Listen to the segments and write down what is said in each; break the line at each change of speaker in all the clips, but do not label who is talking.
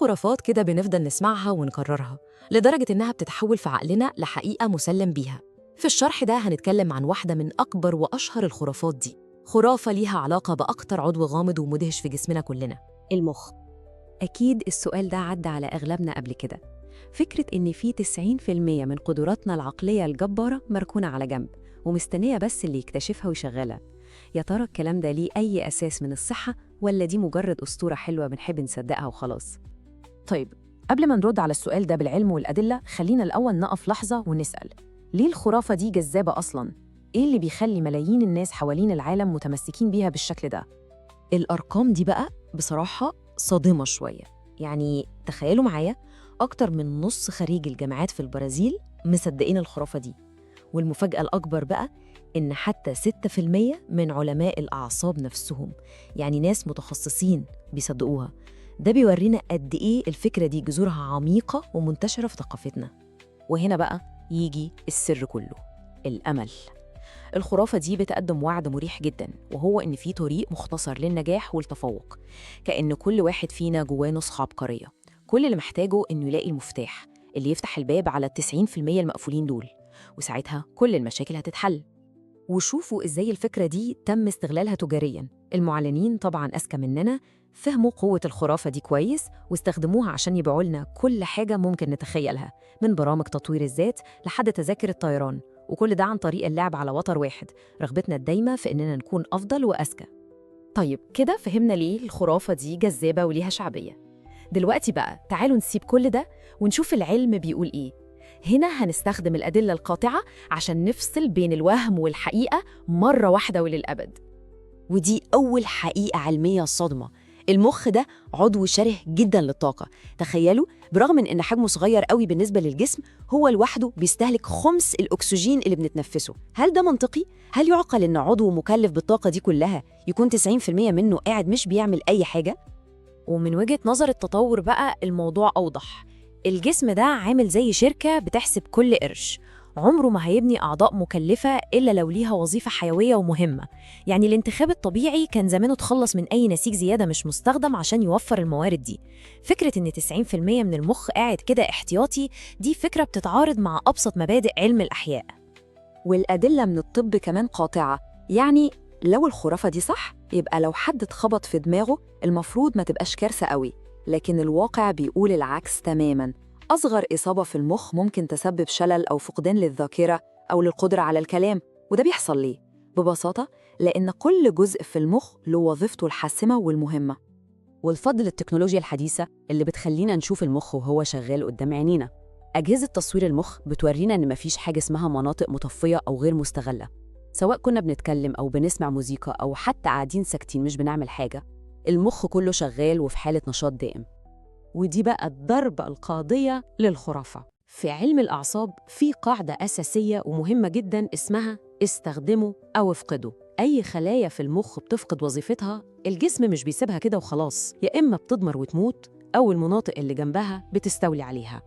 خرافات كده بنفضل نسمعها ونكررها لدرجة إنها بتتحول في عقلنا لحقيقة مسلم بيها. في الشرح ده هنتكلم عن واحدة من أكبر وأشهر الخرافات دي، خرافة ليها علاقة بأكتر عضو غامض ومدهش في جسمنا كلنا، المخ.
أكيد السؤال ده عدى على أغلبنا قبل كده. فكرة إن في 90% من قدراتنا العقلية الجبارة مركونة على جنب ومستنية بس اللي يكتشفها ويشغلها. يا ترى الكلام ده ليه أي أساس من الصحة ولا دي مجرد أسطورة حلوة بنحب نصدقها وخلاص؟
طيب، قبل ما نرد على السؤال ده بالعلم والأدلة، خلينا الأول نقف لحظة ونسأل، ليه الخرافة دي جذابة أصلاً؟ إيه اللي بيخلي ملايين الناس حوالين العالم متمسكين بيها بالشكل ده؟ الأرقام دي بقى بصراحة صادمة شوية. يعني تخيلوا معايا، أكتر من نص خريج الجامعات في البرازيل مصدقين الخرافة دي. والمفاجأة الأكبر بقى إن حتى 6% من علماء الأعصاب نفسهم، يعني ناس متخصصين، بيصدقوها. ده بيورينا قد إيه الفكرة دي جذورها عميقة ومنتشرة في ثقافتنا. وهنا بقى يجي السر كله، الأمل. الخرافة دي بتقدم وعد مريح جدا، وهو إن في طريق مختصر للنجاح والتفوق، كأن كل واحد فينا جواه نسخة عبقرية، كل اللي محتاجه إنه يلاقي المفتاح اللي يفتح الباب على 90% المقفولين دول، وساعتها كل المشاكل هتتحل. وشوفوا إزاي الفكرة دي تم استغلالها تجارياً. المعلنين طبعاً أذكى مننا، فهموا قوة الخرافة دي كويس واستخدموها عشان يبيعوا لنا كل حاجة ممكن نتخيلها، من برامج تطوير الذات لحد تذاكر الطيران، وكل ده عن طريق اللعب على وتر واحد، رغبتنا الدايمة في إننا نكون أفضل وأذكى. طيب كده فهمنا ليه الخرافة دي جذابة وليها شعبية. دلوقتي بقى تعالوا نسيب كل ده ونشوف العلم بيقول إيه. هنا هنستخدم الأدلة القاطعة عشان نفصل بين الوهم والحقيقة مرة واحدة وللأبد. ودي أول حقيقة علمية صادمة. المخ ده عضو شره جدا للطاقة. تخيلوا، برغم من إن حجمه صغير قوي بالنسبة للجسم، هو لوحده بيستهلك خمس الأكسجين اللي بنتنفسه. هل ده منطقي؟ هل يعقل إن عضو مكلف بالطاقة دي كلها يكون 90% منه قاعد مش بيعمل أي حاجة؟ ومن وجهة نظر التطور بقى الموضوع أوضح. الجسم ده عامل زي شركة بتحسب كل قرش، عمره ما هيبني أعضاء مكلفة إلا لو ليها وظيفة حيوية ومهمة. يعني الانتخاب الطبيعي كان زمانه تخلص من أي نسيج زيادة مش مستخدم عشان يوفر الموارد دي. فكرة إن 90% من المخ قاعد كده احتياطي، دي فكرة بتتعارض مع أبسط مبادئ علم الأحياء.
والأدلة من الطب كمان قاطعة. يعني لو الخرافة دي صح، يبقى لو حد اتخبط في دماغه المفروض ما تبقاش كارثة قوي، لكن الواقع بيقول العكس تماماً. أصغر إصابة في المخ ممكن تسبب شلل أو فقدان للذاكرة أو للقدرة على الكلام. وده بيحصل ليه؟ ببساطة لأن كل جزء في المخ له وظيفته الحاسمة والمهمة.
والفضل التكنولوجيا الحديثة اللي بتخلينا نشوف المخ وهو شغال قدام عينينا. أجهزة تصوير المخ بتورينا إن مفيش حاجة اسمها مناطق مطفية أو غير مستغلة. سواء كنا بنتكلم أو بنسمع موسيقى أو حتى قاعدين ساكتين مش بنعمل حاجة، المخ كله شغال وفي حالة نشاط دائم. ودي بقى الضربة القاضية للخرافة. في علم الأعصاب في قاعدة أساسية ومهمة جداً اسمها استخدموا أو افقدوا. أي خلايا في المخ بتفقد وظيفتها، الجسم مش بيسيبها كده وخلاص، يا إما بتضمر وتموت أو المناطق اللي جنبها بتستولي عليها.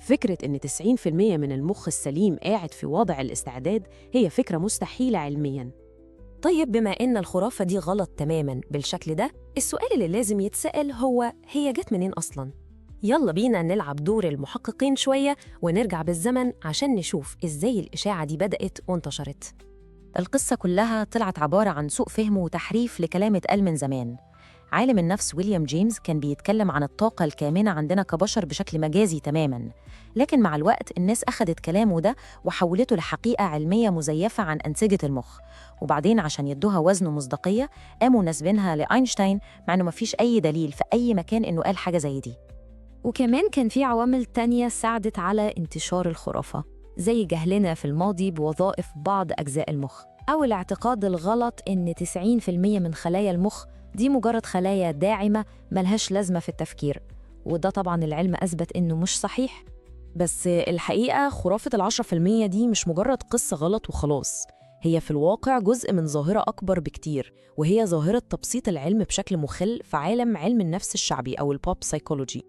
فكرة إن 90% من المخ السليم قاعد في وضع الاستعداد هي فكرة مستحيلة علمياً.
طيب بما إن الخرافة دي غلط تماماً بالشكل ده، السؤال اللي لازم يتسأل هو هي جت منين أصلاً؟ يلا بينا نلعب دور المحققين شوية ونرجع بالزمن عشان نشوف إزاي الإشاعة دي بدأت وانتشرت. القصة كلها طلعت عبارة عن سوء فهم وتحريف لكلام اتقال من زمان. عالم النفس ويليام جيمس كان بيتكلم عن الطاقة الكامنة عندنا كبشر بشكل مجازي تماماً، لكن مع الوقت الناس أخدت كلامه ده وحولته لحقيقة علمية مزيفة عن أنسجة المخ، وبعدين عشان يدوها وزن ومصداقية قاموا نسبينها لأينشتاين، مع إنه مفيش أي دليل في أي مكان إنه قال حاجة زي دي. وكمان كان في عوامل تانية ساعدت على انتشار الخرافة، زي جهلنا في الماضي بوظائف بعض أجزاء المخ، أو الاعتقاد الغلط إن 90% من خلايا المخ دي مجرد خلايا داعمة ملهاش لازمة في التفكير، وده طبعاً العلم أثبت إنه مش صحيح. بس الحقيقة خرافة 10% دي مش مجرد قصة غلط وخلاص، هي في الواقع جزء من ظاهرة أكبر بكتير، وهي ظاهرة تبسيط العلم بشكل مخل في عالم علم النفس الشعبي أو البوب سايكولوجي.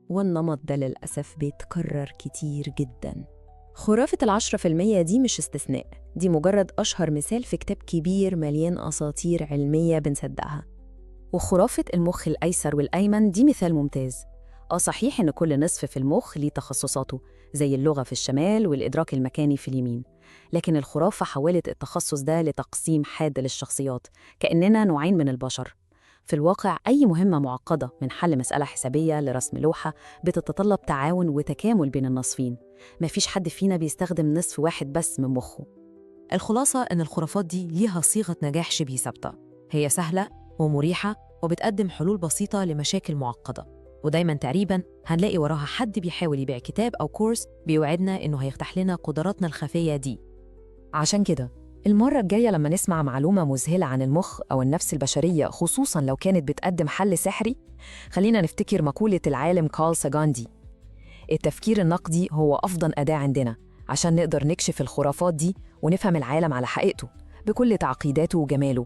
والنمط ده للأسف بيتكرر كتير جداً. خرافة 10% دي مش استثناء، دي مجرد أشهر مثال في كتاب كبير مليان أساطير علمية بنصدقها. وخرافة المخ الأيسر والأيمن دي مثال ممتاز.
صحيح إن كل نصف في المخ ليه تخصصاته، زي اللغة في الشمال والإدراك المكاني في اليمين، لكن الخرافة حولت التخصص ده لتقسيم حاد للشخصيات، كأننا نوعين من البشر. في الواقع أي مهمة معقدة من حل مسألة حسابية لرسم لوحة بتتطلب تعاون وتكامل بين النصفين. مفيش حد فينا بيستخدم نصف واحد بس من مخه.
الخلاصة إن الخرافات دي ليها صيغة نجاح شبه ثابتة، هي سهلة ومريحة وبتقدم حلول بسيطة لمشاكل معقدة، ودايماً تقريباً هنلاقي وراها حد بيحاول يبيع كتاب أو كورس بيوعدنا إنه هيفتح لنا قدراتنا الخفية دي. عشان كده المرة الجاية لما نسمع معلومة مذهلة عن المخ أو النفس البشرية، خصوصاً لو كانت بتقدم حل سحري، خلينا نفتكر مقولة العالم كارل ساغاندي: التفكير النقدي هو أفضل أداة عندنا عشان نقدر نكشف الخرافات دي ونفهم العالم على حقيقته بكل تعقيداته وجماله.